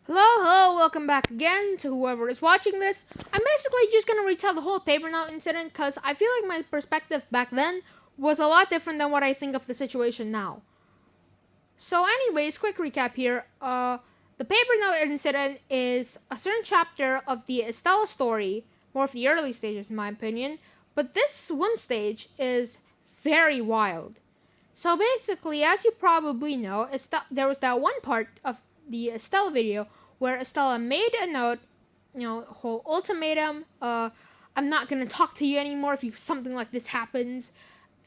Hello, welcome back again to whoever is watching this. I'm basically just going to retell the whole Papernote incident because I feel like my perspective back then was a lot different than what I think of the situation now. So anyways, quick recap here. The Papernote incident is a certain chapter of the Estella story, more of the early stages in my opinion, but this one stage is very wild. So basically, as you probably know, there was that one part of the Estella video where Estella made a note, whole ultimatum, I'm not gonna talk to you anymore if something like this happens.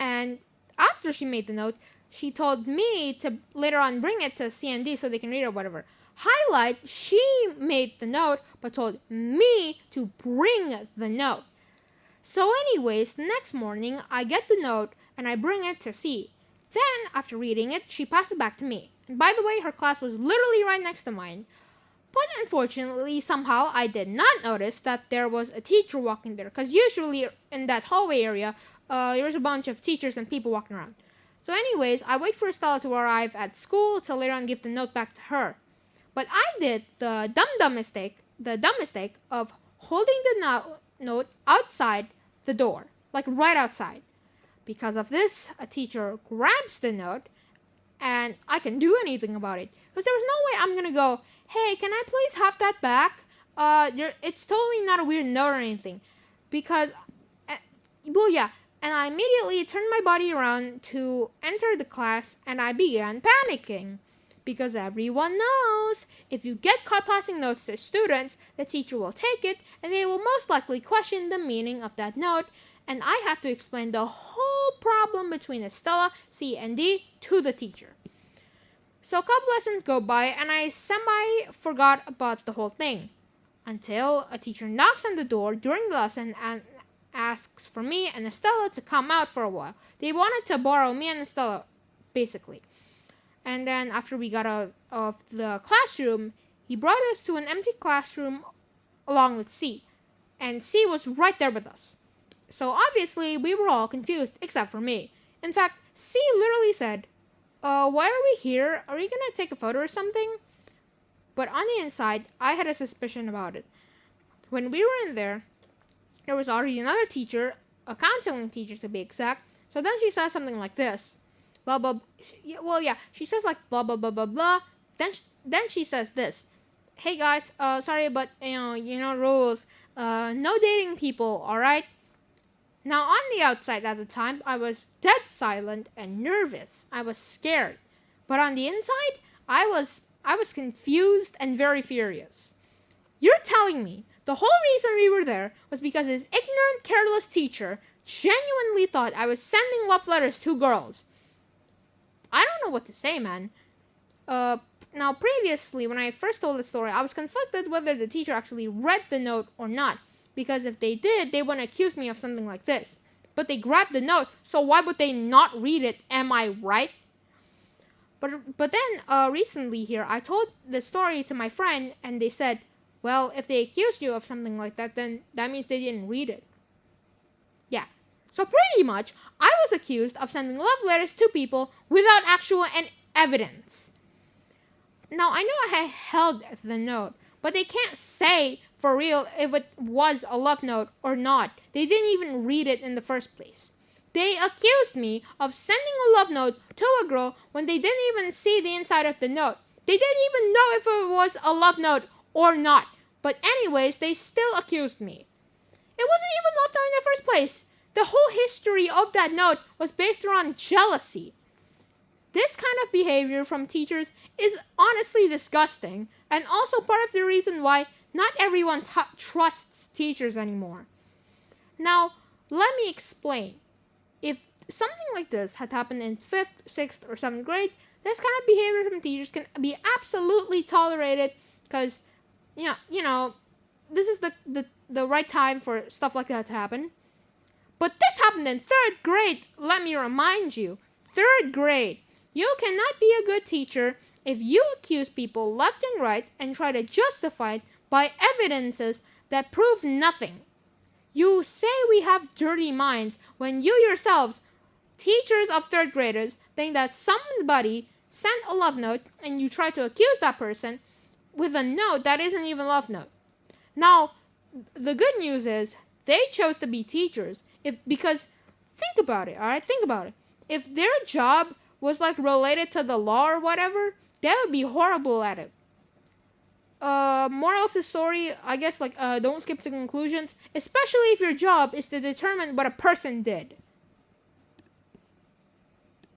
And after she made the note, she told me to later on bring it to CND so they can read it or whatever. Highlight, she made the note, but told me to bring the note. So anyways, the next morning, I get the note and I bring it to C. Then, after reading it, she passed it back to me. And by the way, her class was literally right next to mine. But unfortunately, somehow, I did not notice that there was a teacher walking there. Because usually, in that hallway area, there's a bunch of teachers and people walking around. So anyways, I wait for Estella to arrive at school to later on give the note back to her. But I did the dumb mistake of holding the note outside the door. Like right outside. Because of this, a teacher grabs the note, and I can do anything about it. Because there was no way I'm gonna go, hey, can I please have that back? It's totally not a weird note or anything. Because, and I immediately turned my body around to enter the class, and I began panicking. Because everyone knows, if you get caught passing notes to students, the teacher will take it, and they will most likely question the meaning of that note, and I have to explain the whole problem between Estella, C, and D to the teacher. So a couple lessons go by, and I forgot about the whole thing. Until a teacher knocks on the door during the lesson and asks for me and Estella to come out for a while. They wanted to borrow me and Estella, basically. And then after we got out of the classroom, he brought us to an empty classroom along with C. And C was right there with us. So obviously, we were all confused, except for me. In fact, C literally said, why are we here? Are we gonna take a photo or something? But on the inside, I had a suspicion about it. When we were in there was already another teacher, a counseling teacher to be exact. So then she says something like this. Blah, blah, she says like blah, blah, blah, blah, blah. Then she says this. Hey guys, sorry, but, rules. No dating people, alright? Now, on the outside at the time, I was dead silent and nervous. I was scared. But on the inside, I was confused and very furious. You're telling me the whole reason we were there was because this ignorant, careless teacher genuinely thought I was sending love letters to girls. I don't know what to say, man. Now, previously, when I first told the story, I was conflicted whether the teacher actually read the note or not. Because if they did, they wouldn't accuse me of something like this. But they grabbed the note, so why would they not read it? Am I right? But then, recently here, I told the story to my friend, and they said, well, if they accused you of something like that, then that means they didn't read it. Yeah. So pretty much, I was accused of sending love letters to people without actual evidence. Now, I know I held the note, but they can't say for real if it was a love note or not. They didn't even read it in the first place. They accused me of sending a love note to a girl when they didn't even see the inside of the note. They didn't even know if it was a love note or not. But anyways, they still accused me. It wasn't even love note in the first place. The whole history of that note was based around jealousy. This kind of behavior from teachers is honestly disgusting, and also part of the reason why not everyone trusts teachers anymore. Now, let me explain. If something like this had happened in 5th, 6th, or 7th grade, this kind of behavior from teachers can be absolutely tolerated because, this is the right time for stuff like that to happen. But this happened in 3rd grade, let me remind you. 3rd grade. You cannot be a good teacher if you accuse people left and right and try to justify it by evidences that prove nothing. You say we have dirty minds when you yourselves, teachers of 3rd graders, think that somebody sent a love note and you try to accuse that person with a note that isn't even love note. Now, the good news is they chose to be teachers. Because think about it, all right? Think about it. If their job was like related to the law or whatever, they would be horrible at it. Moral of the story, I guess, like, don't skip to conclusions, especially if your job is to determine what a person did.